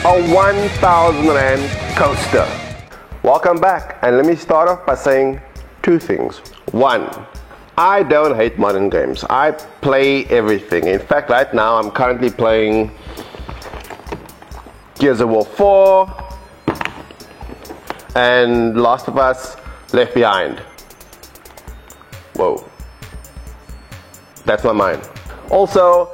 a 1,000 Rand coaster. Welcome back, and let me start off by saying two things. One, I don't hate modern games. I play everything. In fact, right now I'm currently playing Gears of War 4 and Last of Us Left Behind. Whoa. That's not mine. Also,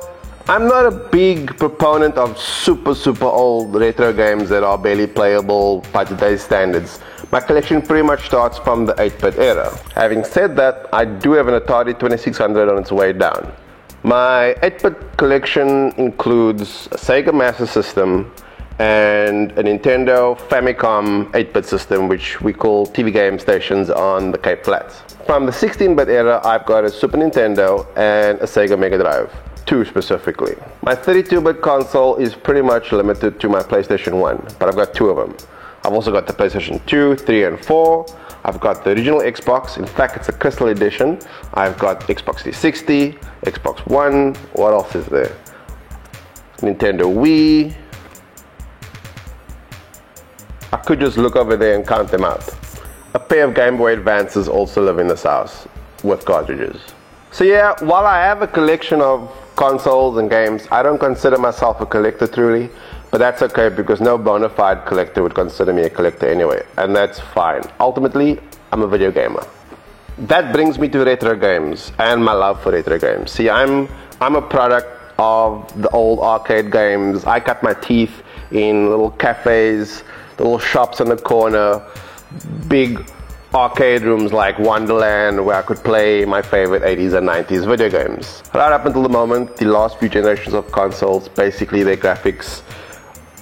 I'm not a big proponent of super old retro games that are barely playable by today's standards. My collection pretty much starts from the 8-bit era. Having said that, I do have an Atari 2600 on its way down. My 8-bit collection includes a Sega Master System and a Nintendo Famicom 8-bit system, which we call TV game stations on the Cape Flats. From the 16-bit era, I've got a Super Nintendo and a Sega Mega Drive. 2 specifically. My 32-bit console is pretty much limited to my PlayStation 1, but I've got 2 of them. I've also got the PlayStation 2, 3 and 4. I've got the original Xbox. In fact, it's a Crystal Edition. I've got Xbox 360, Xbox One. What else is there? Nintendo Wii. I could just look over there and count them out. A pair of Game Boy Advances also live in this house with cartridges. So yeah, while I have a collection of consoles and games, I don't consider myself a collector truly, but that's okay because no bona fide collector would consider me a collector anyway, and that's fine. Ultimately, I'm a video gamer. That brings me to retro games and my love for retro games. See, I'm a product of the old arcade games. I cut my teeth in little cafes, little shops on the corner, big arcade rooms like Wonderland where I could play my favorite 80s and 90s video games. Right up until the moment, the last few generations of consoles, basically their graphics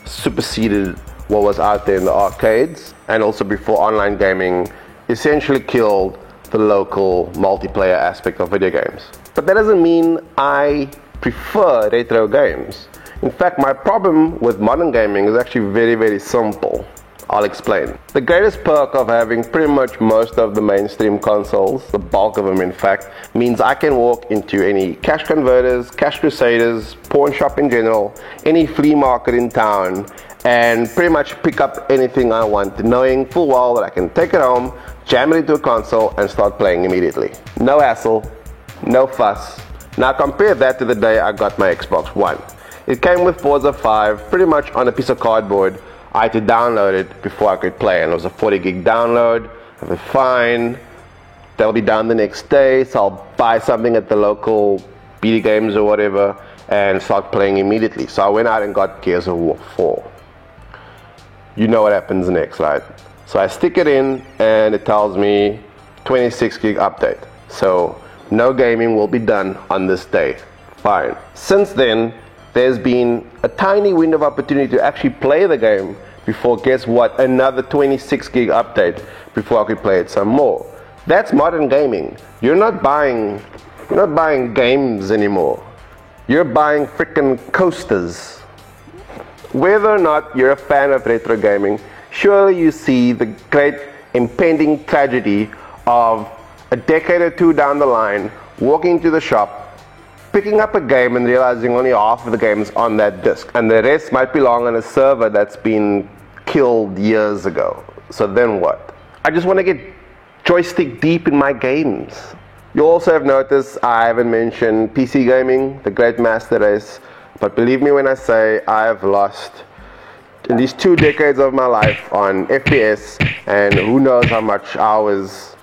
superseded what was out there in the arcades, and also before online gaming essentially killed the local multiplayer aspect of video games. But that doesn't mean I prefer retro games. In fact, my problem with modern gaming is actually very simple. I'll explain. The greatest perk of having pretty much most of the mainstream consoles, the bulk of them in fact, means I can walk into any cash converters, cash crusaders, pawn shop in general, any flea market in town, and pretty much pick up anything I want, knowing full well that I can take it home, jam it into a console, and start playing immediately. No hassle, no fuss. Now compare that to the day I got my Xbox One. It came with Forza 5 pretty much on a piece of cardboard. I had to download it before I could play, and it was a 40 gig download. I was fine, that'll be down the next day, so I'll buy something at the local BD Games or whatever and start playing immediately. So I went out and got Gears of War 4. You know what happens next, right? So I stick it in and it tells me 26 gig update. So no gaming will be done on this day. Fine. Since then, there's been a tiny window of opportunity to actually play the game before, guess what, another 26 gig update before I could play it some more. That's modern gaming. You're not buying games anymore. You're buying freaking coasters. Whether or not you're a fan of retro gaming, surely you see the great impending tragedy of a decade or two down the line, walking to the shop, picking up a game and realizing only half of the game is on that disc, and the rest might belong on a server that's been killed years ago. So then what? I just want to get joystick deep in my games. You also have noticed I haven't mentioned PC gaming, the great master race, but believe me when I say I've lost in these 2 decades of my life on FPS and who knows how much hours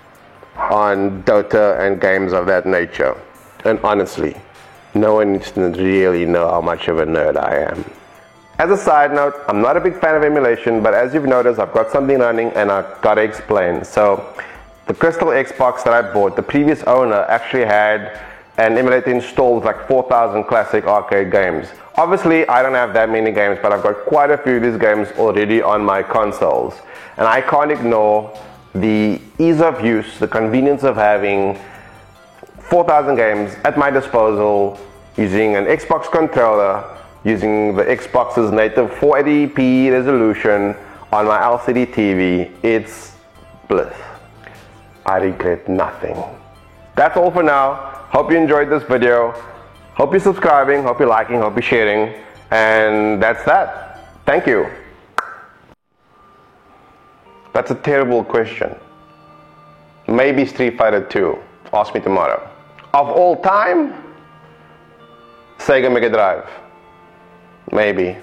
on Dota and games of that nature. And honestly, no one needs to really know how much of a nerd I am. As a side note, I'm not a big fan of emulation, but as you've noticed, I've got something running and I've got to explain. So, the Crystal Xbox that I bought, the previous owner actually had an emulator installed with like 4,000 classic arcade games. Obviously, I don't have that many games, but I've got quite a few of these games already on my consoles. And I can't ignore the ease of use, the convenience of having 4,000 games at my disposal using an Xbox controller, using the Xbox's native 480p resolution on my LCD TV. It's bliss. I regret nothing. That's all for now. Hope you enjoyed this video. Hope you're subscribing, hope you're liking, hope you're sharing, and that's that. Thank you. That's a terrible question. Maybe Street Fighter 2. Ask me tomorrow. Of all time? Sega Mega Drive. Maybe.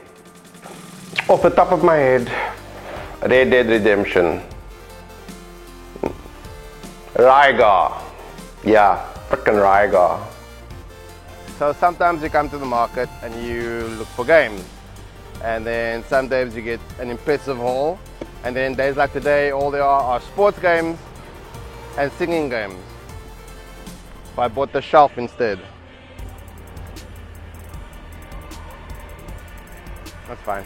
Off the top of my head, Red Dead Redemption. Rygar. Yeah, frickin' Rygar. So sometimes you come to the market and you look for games. And then some days you get an impressive haul. And then days like today, all there are sports games and singing games. So I bought the shelf instead. That's fine.